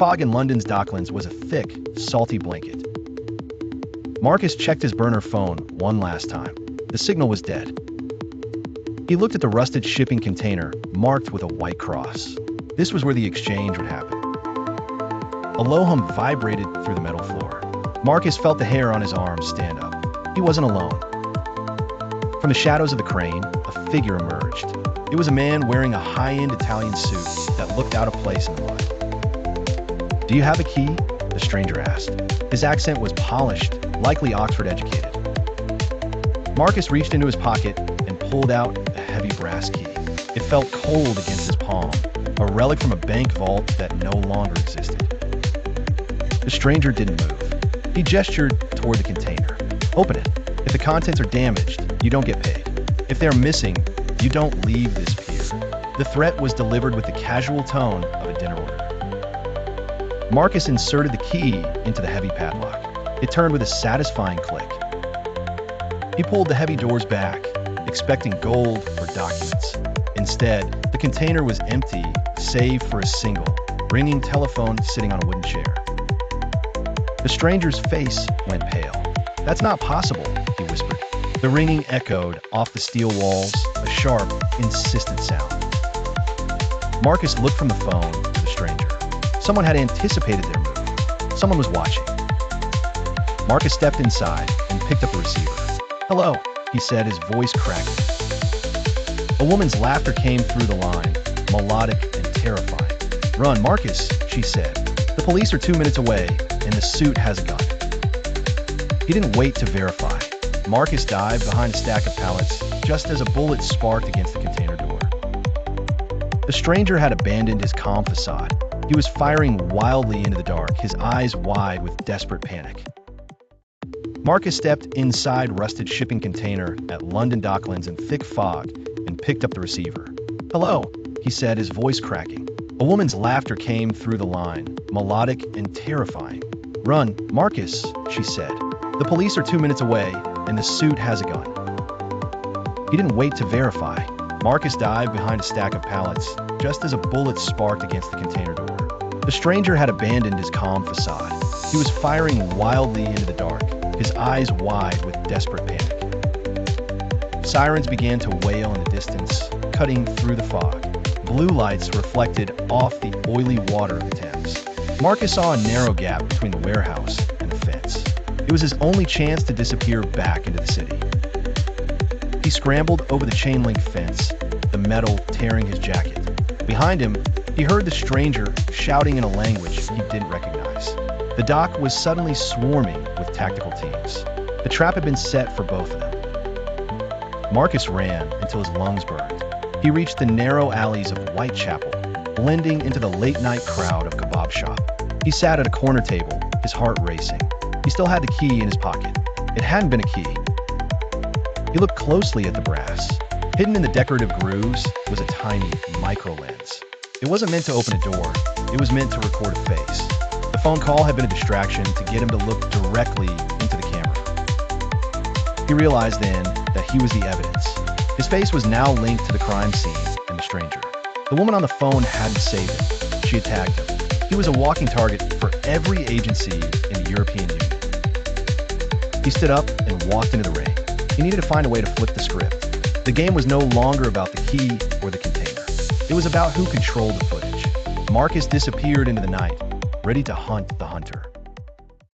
fog in London's Docklands was a thick, salty blanket. Marcus checked his burner phone one last time. The signal was dead. He looked at the rusted shipping container marked with a white cross. This was where the exchange would happen. A low hum vibrated through the metal floor. Marcus felt the hair on his arms stand up. He wasn't alone. From the shadows of the crane, a figure emerged. It was a man wearing a high-end Italian suit that looked out of place in the mud. "Do you have a key?" the stranger asked. His accent was polished, likely Oxford educated. Marcus reached into his pocket and pulled out a heavy brass key. It felt cold against his palm, a relic from a bank vault that no longer existed. The stranger didn't move. He gestured toward the container. "Open it. If the contents are damaged, you don't get paid. If they're missing, you don't leave this pier." The threat was delivered with the casual tone of a dinner order. Marcus inserted the key into the heavy padlock. It turned with a satisfying click. He pulled the heavy doors back, expecting gold or documents. Instead, the container was empty, save for a single, ringing telephone sitting on a wooden chair. The stranger's face went pale. "That's not possible," he whispered. The ringing echoed off the steel walls, a sharp, insistent sound. Marcus looked from the phone to the stranger. Someone had anticipated their move. Someone was watching. Marcus stepped inside and picked up the receiver. "Hello," he said, his voice cracking. A woman's laughter came through the line, melodic and terrifying. "Run, Marcus," she said. "The police are 2 minutes away, and the suit has a gun." He didn't wait to verify. Marcus dived behind a stack of pallets just as a bullet sparked against the container door. The stranger had abandoned his calm facade. He was firing wildly into the dark, his eyes wide with desperate panic. Marcus stepped inside rusted shipping container at London Docklands in thick fog and picked up the receiver. "Hello," he said, his voice cracking. A woman's laughter came through the line, melodic and terrifying. "Run, Marcus," she said. "The police are 2 minutes away, and the suit has a gun." He didn't wait to verify. Marcus dived behind a stack of pallets just as a bullet sparked against the container door. The stranger had abandoned his calm facade. He was firing wildly into the dark, his eyes wide with desperate panic. Sirens began to wail in the distance, cutting through the fog. Blue lights reflected off the oily water of the Thames. Marcus saw a narrow gap between the warehouse and the fence. It was his only chance to disappear back into the city. He scrambled over the chain-link fence, the metal tearing his jacket. Behind him, he heard the stranger shouting in a language he didn't recognize. The dock was suddenly swarming with tactical teams. The trap had been set for both of them. Marcus ran until his lungs burned. He reached the narrow alleys of Whitechapel, blending into the late-night crowd of kebab shop. He sat at a corner table, his heart racing. He still had the key in his pocket. It hadn't been a key. He looked closely at the brass. Hidden in the decorative grooves was a tiny micro lens. It wasn't meant to open a door. It was meant to record a face. The phone call had been a distraction to get him to look directly into the camera. He realized then that he was the evidence. His face was now linked to the crime scene and the stranger. The woman on the phone hadn't saved him. She had tagged him. He was a walking target for every agency in the European Union. He stood up and walked into the ring. He needed to find a way to flip the script. The game was no longer about the key or the container. It was about who controlled the footage. Marcus disappeared into the night, ready to hunt the hunter.